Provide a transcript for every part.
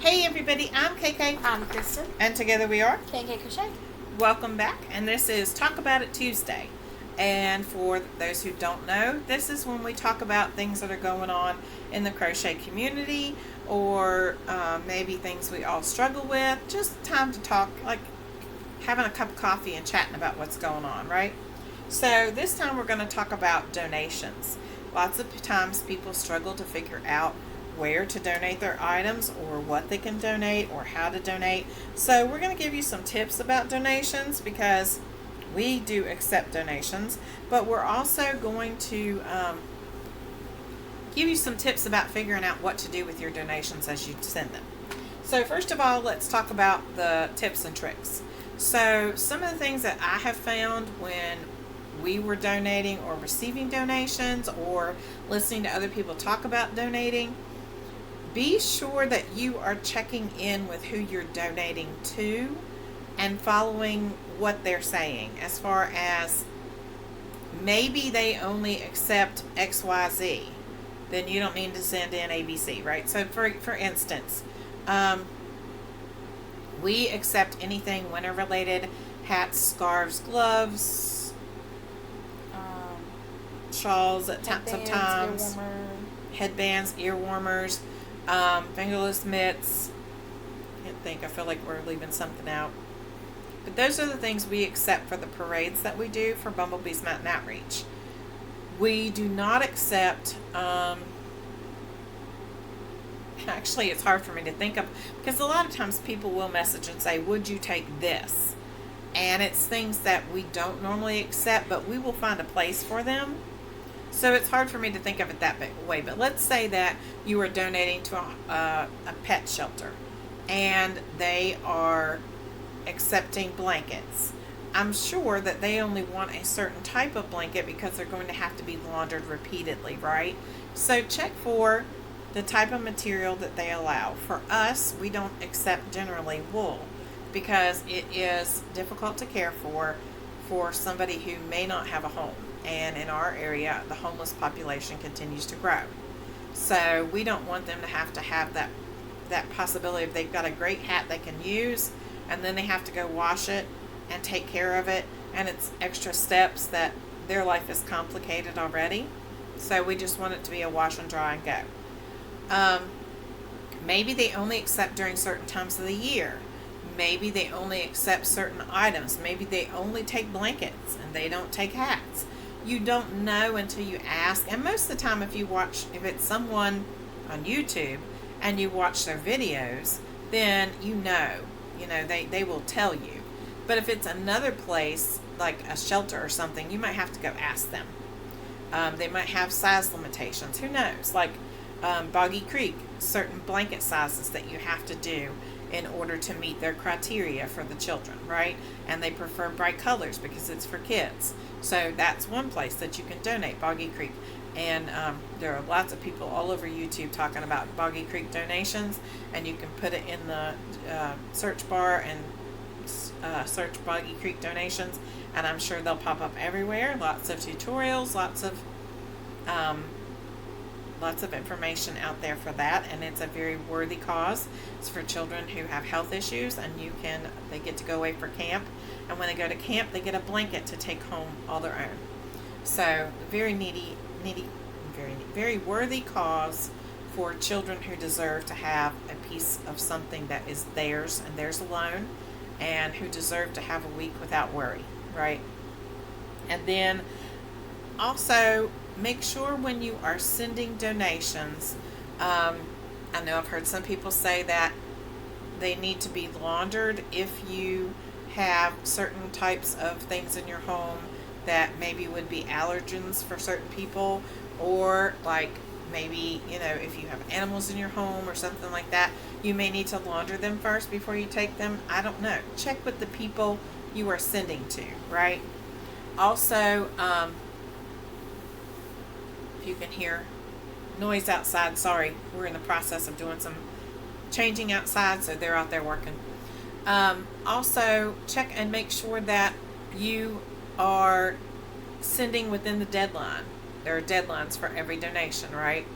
Hey everybody, I'm KK. I'm Kristen. And together we are KK Crochet. Welcome back, and this is Talk About It Tuesday. And for those who don't know, this is when we talk about things that are going on in the crochet community, or maybe things we all struggle with. Just time to talk, like having a cup of coffee and chatting about what's going on, right? So this time we're going to talk about donations. Lots of times people struggle to figure out where to donate their items, or what they can donate, or how to donate. So we're going to give you some tips about donations, because we do accept donations, but we're also going to give you some tips about figuring out what to do with your donations as you send them. So first of all, let's talk about the tips and tricks. So some of the things that I have found when we were donating or receiving donations, or listening to other people talk about donating, be sure that you are checking in with who you're donating to and following what they're saying, as far as maybe they only accept XYZ, then you don't need to send in ABC, right? So for instance, we accept anything winter related: hats, scarves, gloves, shawls at sometimes, headbands, ear warmers, fingerless mitts. Can't think, I feel like we're leaving something out. But those are the things we accept for the parades that we do for Bumblebee's Mountain Outreach. We do not accept, actually it's hard for me to think of, because a lot of times people will message and say, would you take this? And it's things that we don't normally accept, but we will find a place for them. So it's hard for me to think of it that way. But let's say that you are donating to a pet shelter, and they are accepting blankets. I'm sure that they only want a certain type of blanket, because they're going to have to be laundered repeatedly, right? So check for the type of material that they allow. For us, we don't accept generally wool, because it is difficult to care for somebody who may not have a home. And in our area, the homeless population continues to grow. So we don't want them to have that possibility if they've got a great hat they can use, and then they have to go wash it and take care of it, and it's extra steps that their life is complicated already. So we just want it to be a wash and dry and go. Maybe they only accept during certain times of the year. Maybe they only accept certain items. Maybe they only take blankets and they don't take hats. You don't know until you ask. And most of the time, if it's someone on YouTube and you watch their videos, then you know they will tell you. But if it's another place, like a shelter or something, you might have to go ask them. They might have size limitations. Who knows? Like Boggy Creek, certain blanket sizes that you have to do in order to meet their criteria for the children, right? And they prefer bright colors because it's for kids. So that's one place that you can donate, Boggy Creek. And there are lots of people all over YouTube talking about Boggy Creek donations, and you can put it in the search bar and search Boggy Creek donations, and I'm sure they'll pop up everywhere. Lots of tutorials, lots of information out there for that, and it's a very worthy cause. It's for children who have health issues, and they get to go away for camp, and when they go to camp, they get a blanket to take home all their own. So very needy, very worthy cause for children who deserve to have a piece of something that is theirs and theirs alone, and who deserve to have a week without worry, right? And then also, make sure when you are sending donations, I know I've heard some people say that they need to be laundered if you have certain types of things in your home that maybe would be allergens for certain people, or like maybe, if you have animals in your home or something like that, you may need to launder them first before you take them. I don't know. Check with the people you are sending to, right? Also, you can hear noise outside. Sorry, we're in the process of doing some changing outside, so they're out there working. Also, check and make sure that you are sending within the deadline. There are deadlines for every donation, right?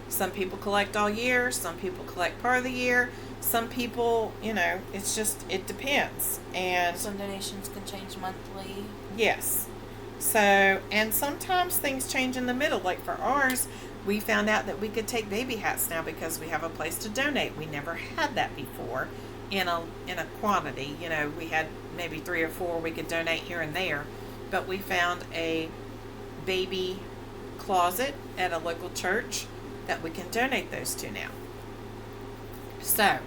Some people collect all year, some people collect part of the year. Some people, you know, it's just, it depends. And Some donations can change monthly. yes. So, and sometimes things change in the middle. Like for ours, we found out that we could take baby hats now because we have a place to donate. We never had that before in a quantity. You know, we had maybe 3 or 4 we could donate here and there, but we found a baby closet at a local church that we can donate those to now. So,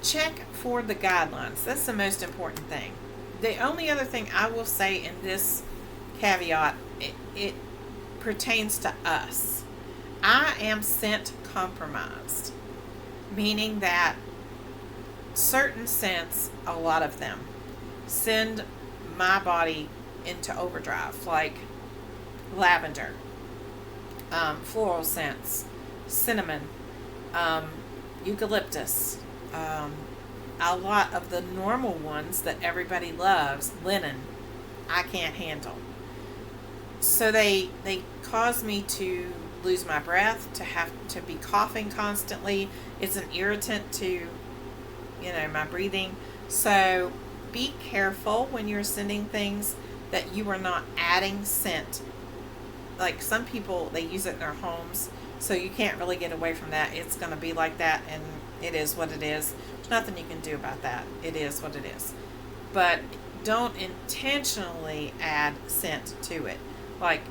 check for the guidelines. That's the most important thing. The only other thing I will say in this caveat, it pertains to us. I am scent compromised, meaning that certain scents, a lot of them, send my body into overdrive, like lavender, floral scents, cinnamon, eucalyptus, a lot of the normal ones that everybody loves, linen, I can't handle. So they cause me to lose my breath, to have to be coughing constantly. It's an irritant to, you know, my breathing. So be careful when you're sending things that you are not adding scent. Like some people, they use it in their homes, so you can't really get away from that. It's going to be like that, and it is what it is. There's nothing you can do about that. It is what it is. But don't intentionally add scent to it. Like,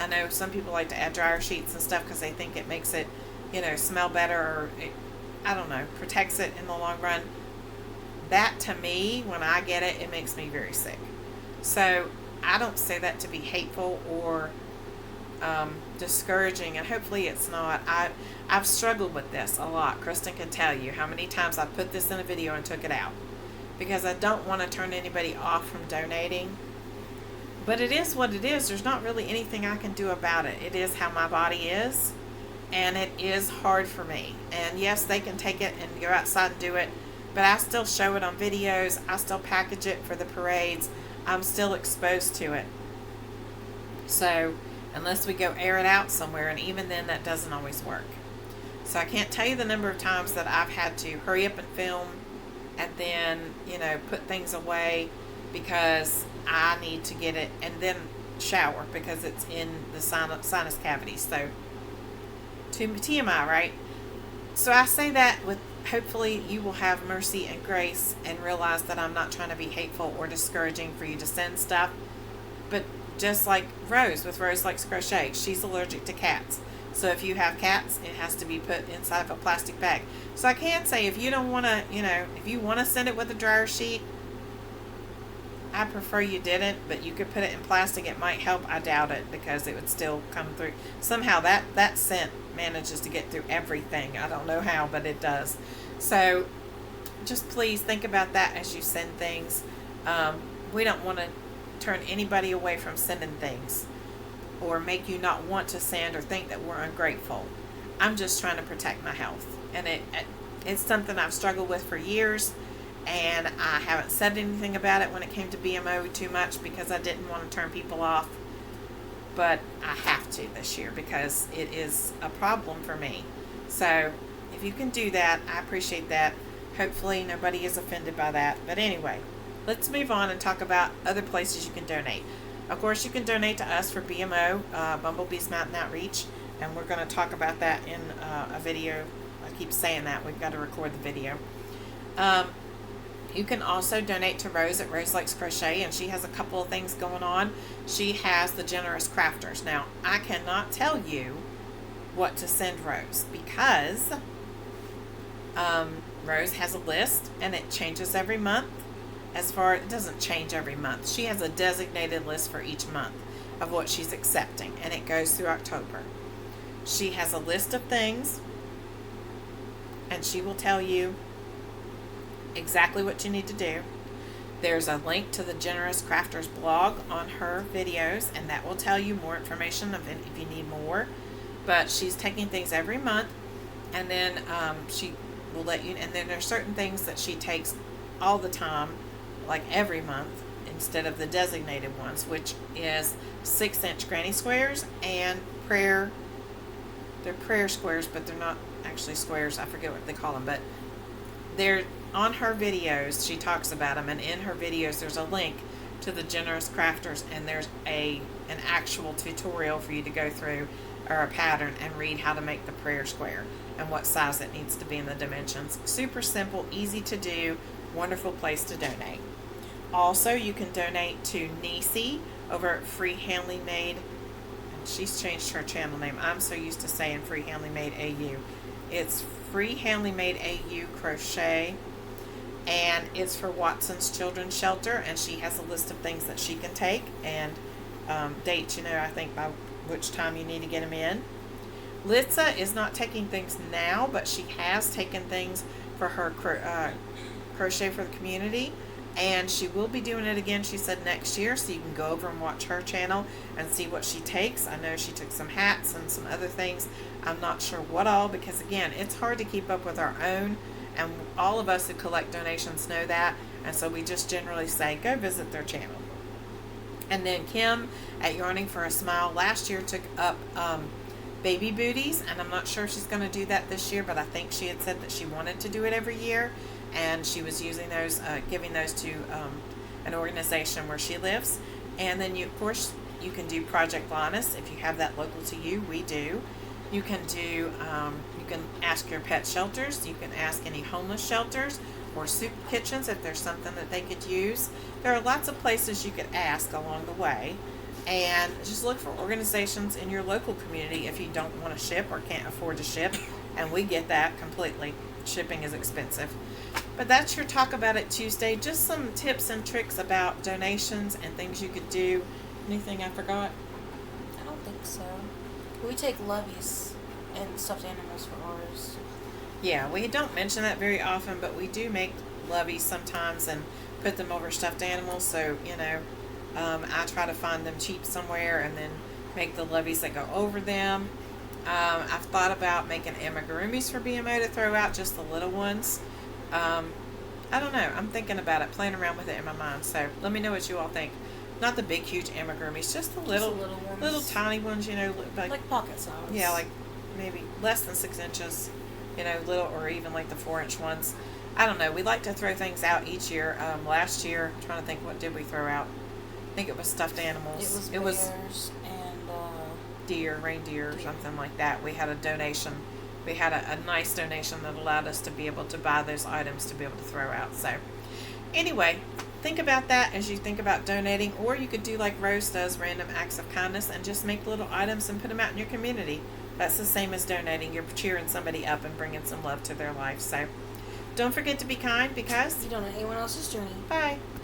I know some people like to add dryer sheets and stuff because they think it makes it, you know, smell better, or it, I don't know, protects it in the long run. That, to me, when I get it, it makes me very sick. So I don't say that to be hateful or discouraging, and hopefully it's not. I've struggled with this a lot. Kristen can tell you how many times I put this in a video and took it out because I don't want to turn anybody off from donating. But it is what it is. There's not really anything I can do about it. It is how my body is, and it is hard for me. And yes, they can take it and go outside and do it, but I still show it on videos. I still package it for the parades. I'm still exposed to it. So unless we go air it out somewhere, and even then that doesn't always work. So I can't tell you the number of times that I've had to hurry up and film and then, you know, put things away because I need to get it, and then shower because it's in the sinus cavity. So TMI, right? So I say that with, hopefully you will have mercy and grace and realize that I'm not trying to be hateful or discouraging for you to send stuff. But just like Rose, with Rose Likes Crochet, she's allergic to cats. So if you have cats, it has to be put inside of a plastic bag. So I can say, if you don't want to, you know, if you want to send it with a dryer sheet, I prefer you didn't, but you could put it in plastic. It might help. I doubt it because it would still come through. Somehow that scent manages to get through everything. I don't know how, but it does. So just please think about that as you send things. We don't want to turn anybody away from sending things or make you not want to send or think that we're ungrateful. I'm just trying to protect my health, and it's something I've struggled with for years. And I haven't said anything about it when it came to BMO too much because I didn't want to turn people off. But I have to this year because it is a problem for me. So if you can do that, I appreciate that. Hopefully nobody is offended by that. But anyway, let's move on and talk about other places you can donate. Of course, you can donate to us for BMO, Bumblebee's Mountain Outreach. And we're going to talk about that in a video. I keep saying that. We've got to record the video. You can also donate to Rose at Rose Likes Crochet, and she has a couple of things going on. She has the Generous Crafters. Now, I cannot tell you what to send Rose because Rose has a list, and it changes every month. It doesn't change every month. She has a designated list for each month of what she's accepting, and it goes through October. She has a list of things, and she will tell you exactly what you need to do. There's a link to the Generous Crafters blog on her videos, and that will tell you more information if you need more. But she's taking things every month, and then she will let you, and then there's certain things that she takes all the time, like every month, instead of the designated ones, which is 6-inch granny squares and they're prayer squares, but they're not actually squares. I forget what they call them, but there on her videos, she talks about them, and in her videos, there's a link to the Generous Crafters, and there's an actual tutorial for you to go through, or a pattern, and read how to make the prayer square and what size it needs to be in the dimensions. Super simple, easy to do, wonderful place to donate. Also, you can donate to Nisi over at Free Handmade. She's changed her channel name. I'm so used to saying Free Handmade AU. It's Free Handmade AU Crochet, and it's for Watson's Children's Shelter, and she has a list of things that she can take, and dates, I think by which time you need to get them in. Litza is not taking things now, but she has taken things for her Crochet for the Community, and she will be doing it again, she said, next year, so you can go over and watch her channel and see what she takes. I know she took some hats and some other things. I'm not sure what all, because again, it's hard to keep up with our own, and all of us who collect donations know that, and so we just generally say, go visit their channel. And then Kim at Yarning for a Smile last year took up baby booties, and I'm not sure if she's going to do that this year, but I think she had said that she wanted to do it every year, and she was using those, giving those to an organization where she lives. And then of course you can do Project Linus if you have that local to you. We do. You can do you can ask your pet shelters, you can ask any homeless shelters or soup kitchens if there's something that they could use. There are lots of places you could ask along the way, and just look for organizations in your local community if you don't want to ship or can't afford to ship, and we get that completely. Shipping is expensive. But that's your Talk About It Tuesday. Just some tips and tricks about donations and things you could do. Anything I forgot? I don't think so. We take loveys and stuffed animals for ours. Yeah, we don't mention that very often, but we do make loveys sometimes and put them over stuffed animals. So, I try to find them cheap somewhere and then make the loveys that go over them. I've thought about making amigurumis for BMO to throw out, just the little ones. I don't know. I'm thinking about it, playing around with it in my mind. So let me know what you all think. Not the big, huge amigurumis, just the little ones. little tiny ones, like pocket size. Yeah, like maybe less than 6 inches, little, or even like the 4-inch ones. I don't know. We like to throw things out each year. Last year, I'm trying to think, what did we throw out? I think it was stuffed animals. It was bears and reindeer, or something like that. We had a donation. We had a nice donation that allowed us to be able to buy those items to be able to throw out. So anyway, think about that as you think about donating, or you could do like Rose does, random acts of kindness, and just make little items and put them out in your community. That's the same as donating. You're cheering somebody up and bringing some love to their life. So don't forget to be kind, because you don't know anyone else's journey. Bye.